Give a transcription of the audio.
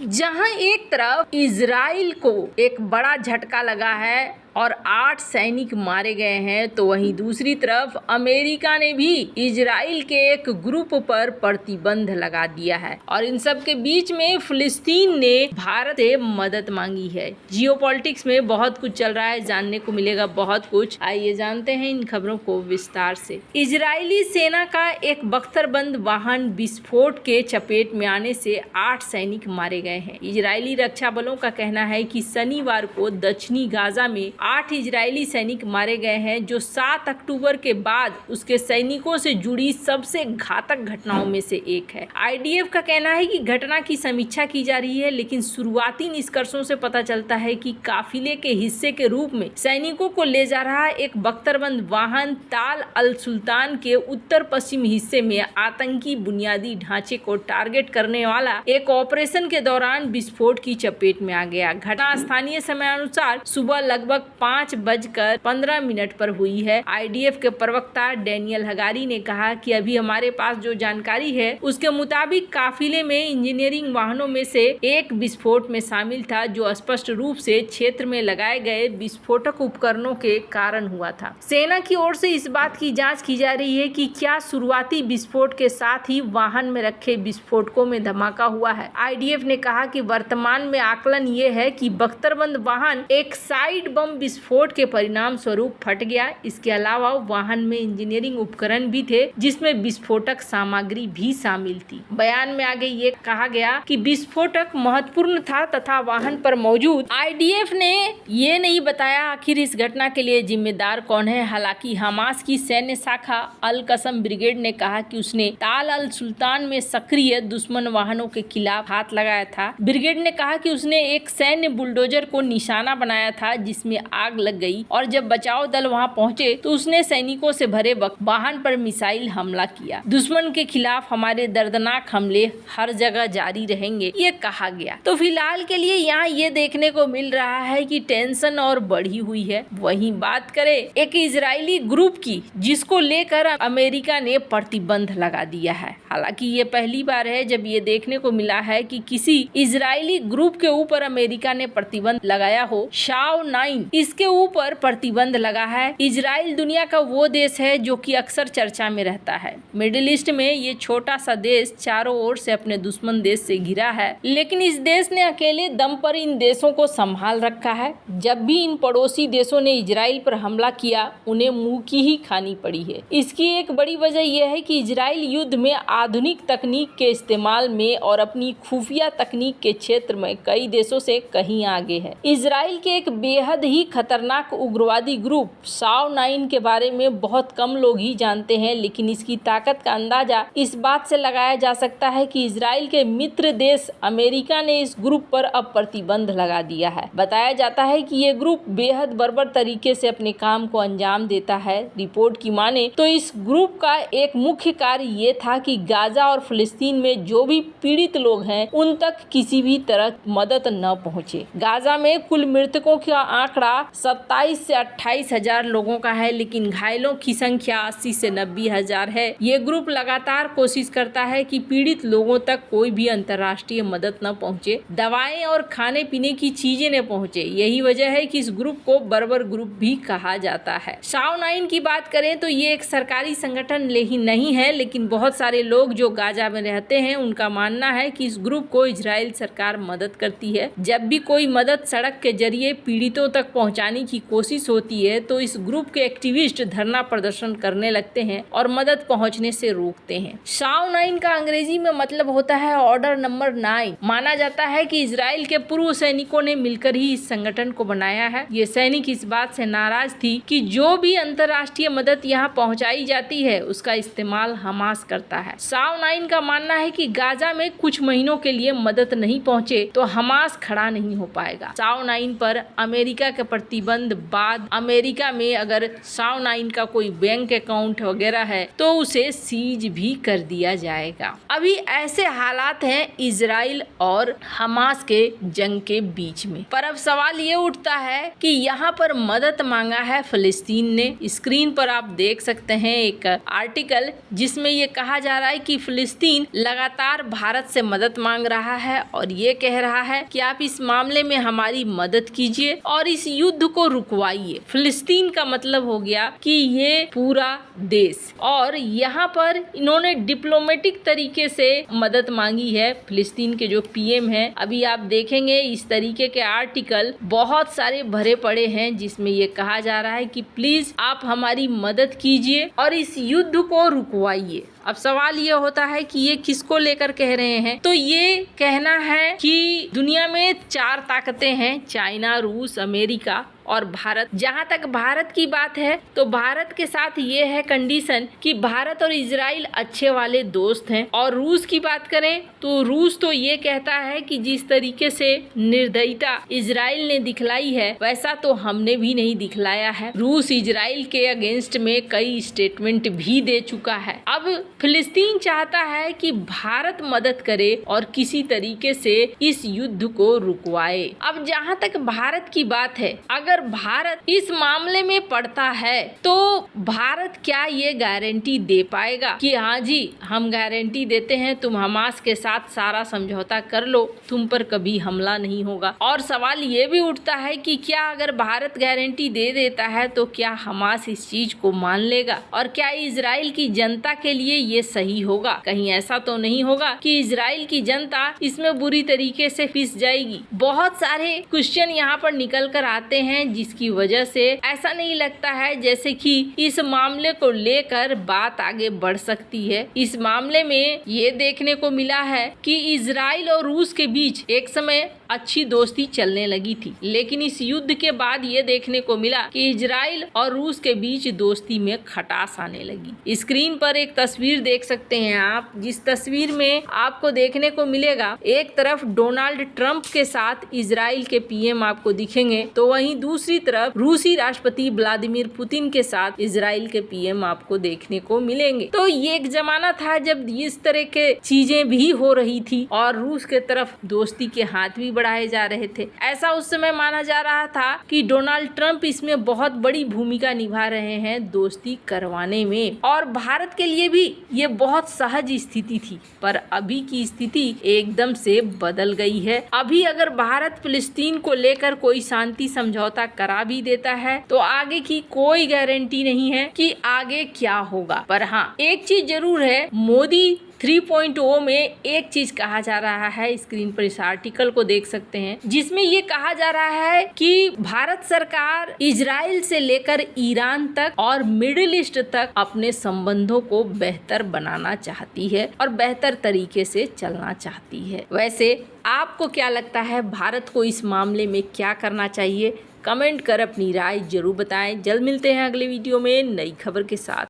जहां एक तरफ इजराइल को एक बड़ा झटका लगा है और 8 सैनिक मारे गए हैं, तो वहीं दूसरी तरफ अमेरिका ने भी इजराइल के एक ग्रुप पर प्रतिबंध लगा दिया है और इन सब के बीच में फिलिस्तीन ने भारत से मदद मांगी है। जियोपॉलिटिक्स में बहुत कुछ चल रहा है, जानने को मिलेगा बहुत कुछ। आइए जानते हैं इन खबरों को विस्तार से। इजरायली सेना का एक बख्तरबंद वाहन विस्फोट के चपेट में आने से 8 सैनिक मारे गए हैं। इजरायली रक्षा बलों का कहना है कि शनिवार को दक्षिणी गाजा में 8 इजरायली सैनिक मारे गए हैं, जो 7 अक्टूबर के बाद उसके सैनिकों से जुड़ी सबसे घातक घटनाओं में से एक है। आईडीएफ का कहना है कि घटना की समीक्षा की जा रही है, लेकिन शुरुआती निष्कर्षों से पता चलता है कि काफिले के हिस्से के रूप में सैनिकों को ले जा रहा एक बख्तरबंद वाहन ताल अल सुल्तान के उत्तर पश्चिम हिस्से में आतंकी बुनियादी ढांचे को टारगेट करने वाला एक ऑपरेशन के दौरान विस्फोट की चपेट में आ गया। घटना स्थानीय समय अनुसार सुबह लगभग 5:15 पर हुई है। आईडीएफ के प्रवक्ता डैनियल हगारी ने कहा कि अभी हमारे पास जो जानकारी है उसके मुताबिक काफिले में इंजीनियरिंग वाहनों में से एक विस्फोट में शामिल था, जो स्पष्ट रूप से क्षेत्र में लगाए गए विस्फोटक उपकरणों के कारण हुआ था। सेना की ओर से इस बात की जांच की जा रही है कि क्या शुरुआती विस्फोट के साथ ही वाहन में रखे विस्फोटकों में धमाका हुआ है। आईडीएफ ने कहा कि वर्तमान में आकलन ये है कि बख्तरबंद वाहन एक साइड बम विस्फोट के परिणाम स्वरूप फट गया। इसके अलावा वाहन में इंजीनियरिंग उपकरण भी थे, जिसमें विस्फोटक सामग्री भी शामिल थी। बयान में आगे ये कहा गया कि विस्फोटक महत्वपूर्ण था तथा वाहन पर मौजूद। आईडीएफ ने ये नहीं बताया आखिर इस घटना के लिए जिम्मेदार कौन है। हालांकि हमास की सैन्य शाखा अल कसम ब्रिगेड ने कहा कि उसने ताल अल सुल्तान में सक्रिय दुश्मन वाहनों के खिलाफ हाथ लगाया था। ब्रिगेड ने कहा कि उसने एक सैन्य बुलडोजर को निशाना बनाया था, जिसमें आग लग गई और जब बचाव दल वहां पहुंचे तो उसने सैनिकों से भरे वाहन पर मिसाइल हमला किया। दुश्मन के खिलाफ हमारे दर्दनाक हमले हर जगह जारी रहेंगे, ये कहा गया। तो फिलहाल के लिए यहाँ ये देखने को मिल रहा है कि टेंशन और बढ़ी हुई है। वहीं बात करें एक इजरायली ग्रुप की, जिसको लेकर अमेरिका ने प्रतिबंध लगा दिया है। हालांकि ये पहली बार है जब ये देखने को मिला है कि किसी इजरायली ग्रुप के ऊपर अमेरिका ने प्रतिबंध लगाया हो। शाओ 9 इसके ऊपर प्रतिबंध लगा है। इजराइल दुनिया का वो देश है जो कि अक्सर चर्चा में रहता है। मिडिल ईस्ट में ये छोटा सा देश चारों ओर से अपने दुश्मन देश से घिरा है, लेकिन इस देश ने अकेले दम पर इन देशों को संभाल रखा है। जब भी इन पड़ोसी देशों ने इजराइल पर हमला किया, उन्हें मुंह की ही खानी पड़ी है। इसकी एक बड़ी वजह यह है कि इजराइल युद्ध में आधुनिक तकनीक के इस्तेमाल में और अपनी खुफिया तकनीक के क्षेत्र में कई देशों से कहीं आगे है। इजराइल के एक बेहद ही खतरनाक उग्रवादी ग्रुप शाओ 9 के बारे में बहुत कम लोग ही जानते हैं, लेकिन इसकी ताकत का अंदाजा इस बात से लगाया जा सकता है कि इजराइल के मित्र देश अमेरिका ने इस ग्रुप पर अब प्रतिबंध लगा दिया है। बताया जाता है कि ये ग्रुप बेहद बर्बर तरीके से अपने काम को अंजाम देता है। रिपोर्ट की माने तो इस ग्रुप का एक मुख्य कार्य ये था कि गाजा और फिलिस्तीन में जो भी पीड़ित लोग हैं उन तक किसी भी तरह मदद न पहुंचे। गाजा में कुल मृतकों का आंकड़ा 27 से 28 हजार लोगों का है, लेकिन घायलों की संख्या 80 से 90 हजार है। ये ग्रुप लगातार कोशिश करता है कि पीड़ित लोगों तक कोई भी अंतर्राष्ट्रीय मदद न पहुंचे, दवाएं और खाने पीने की चीजें न पहुंचे। यही वजह है कि इस ग्रुप को बर्बर ग्रुप भी कहा जाता है। शाओ 9 की बात करें तो ये एक सरकारी संगठन नहीं है, लेकिन बहुत सारे लोग जो गाजा में रहते हैं उनका मानना है कि इस ग्रुप को इजराइल सरकार मदद करती है। जब भी कोई मदद सड़क के जरिए पीड़ितों तक पहुंचाने की कोशिश होती है तो इस ग्रुप के एक्टिविस्ट धरना प्रदर्शन करने लगते हैं और मदद पहुंचने से रोकते हैं। शाओ 9 का अंग्रेजी में मतलब होता है ऑर्डर नंबर 9। माना जाता है कि इजराइल के पूर्व सैनिकों ने मिलकर ही इस संगठन को बनाया है। ये सैनिक इस बात से नाराज थी कि जो भी अंतर्राष्ट्रीय मदद यहाँ पहुंचाई जाती है उसका इस्तेमाल हमास करता है। शाओ 9 का मानना है कि गाजा में कुछ महीनों के लिए मदद नहीं पहुंचे तो हमास खड़ा नहीं हो पाएगा। शाओ 9 पर अमेरिका के प्रतिबंध बाद अमेरिका में अगर साउनाइन का कोई बैंक अकाउंट वगैरह है तो उसे सीज भी कर दिया जाएगा। अभी ऐसे हालात हैं इजराइल और हमास के जंग के बीच में। पर अब सवाल ये उठता है कि यहाँ पर मदद मांगा है फिलिस्तीन ने। स्क्रीन पर आप देख सकते हैं एक आर्टिकल जिसमें ये कहा जा रहा है कि फिलिस्तीन लगातार भारत से मदद मांग रहा है और ये कह रहा है कि आप इस मामले में हमारी मदद कीजिए और इस युद्ध को रुकवाइए। फिलिस्तीन का मतलब हो गया कि ये पूरा देश, और यहाँ पर इन्होंने डिप्लोमेटिक तरीके से मदद मांगी है। फिलिस्तीन के जो पीएम हैं, अभी आप देखेंगे इस तरीके के आर्टिकल बहुत सारे भरे पड़े हैं जिसमें ये कहा जा रहा है कि प्लीज आप हमारी मदद कीजिए और इस युद्ध को रुकवाइए। अब सवाल ये होता है कि ये किसको लेकर कह रहे हैं, तो ये कहना है कि दुनिया में 4 ताकतें हैं, चाइना, रूस, अमेरिका और भारत। जहाँ तक भारत की बात है तो भारत के साथ ये है कंडीशन कि भारत और इजराइल अच्छे वाले दोस्त हैं। और रूस की बात करें तो रूस तो ये कहता है कि जिस तरीके से निर्दयता इजराइल ने दिखलाई है वैसा तो हमने भी नहीं दिखलाया है। रूस इजराइल के अगेंस्ट में कई स्टेटमेंट भी दे चुका है। अब फिलिस्तीन चाहता है कि भारत मदद करे और किसी तरीके से इस युद्ध को रुकवाए। अब जहाँ तक भारत की बात है, अगर भारत इस मामले में पड़ता है तो भारत क्या ये गारंटी दे पाएगा कि हाँ जी हम गारंटी देते हैं तुम हमास के साथ सारा समझौता कर लो, तुम पर कभी हमला नहीं होगा। और सवाल ये भी उठता है कि क्या अगर भारत गारंटी दे देता है तो क्या हमास इस चीज को मान लेगा और क्या इजराइल की जनता के लिए ये सही होगा? कहीं ऐसा तो नहीं होगा कि इजराइल की जनता इसमें बुरी तरीके से पिस जाएगी। बहुत सारे क्वेश्चन यहाँ पर निकल कर आते हैं जिसकी वजह से ऐसा नहीं लगता है जैसे कि इस मामले को लेकर बात आगे बढ़ सकती है। इस मामले में ये देखने को मिला है कि इजराइल और रूस के बीच एक समय अच्छी दोस्ती चलने लगी थी, लेकिन इस युद्ध के बाद ये देखने को मिला कि इजराइल और रूस के बीच दोस्ती में खटास आने लगी। स्क्रीन पर एक तस्वीर देख सकते हैं आप, जिस तस्वीर में आपको देखने को मिलेगा एक तरफ डोनाल्ड ट्रंप के साथ इजराइल के पीएम आपको दिखेंगे, तो वहीं दूसरी तरफ रूसी राष्ट्रपति व्लादिमीर पुतिन के साथ इजराइल के पीएम आपको देखने को मिलेंगे। तो ये एक जमाना था जब इस तरह के चीजें भी हो रही थी और रूस के तरफ दोस्ती के हाथ भी बढ़ाए जा रहे थे। ऐसा उस समय माना जा रहा था कि डोनाल्ड ट्रंप इसमें बहुत बड़ी भूमिका निभा रहे हैं दोस्ती करवाने में, और भारत के लिए भी ये बहुत सहज स्थिति थी। पर अभी की स्थिति एकदम से बदल गई है। अभी अगर भारत फिलिस्तीन को लेकर कोई शांति समझौता करा भी देता है तो आगे की कोई गारंटी नहीं है कि आगे क्या होगा। पर हाँ, एक चीज जरूर है, मोदी 3.0 में एक चीज कहा जा रहा है। स्क्रीन पर इस आर्टिकल को देख सकते हैं जिसमें ये कहा जा रहा है कि भारत सरकार इजराइल से लेकर ईरान तक और मिडिल ईस्ट तक अपने संबंधों को बेहतर बनाना चाहती है और बेहतर तरीके से चलना चाहती है। वैसे आपको क्या लगता है, भारत को इस मामले में क्या करना चाहिए? कमेंट कर अपनी राय जरूर बताएं। जल्द मिलते हैं अगले वीडियो में नई खबर के साथ।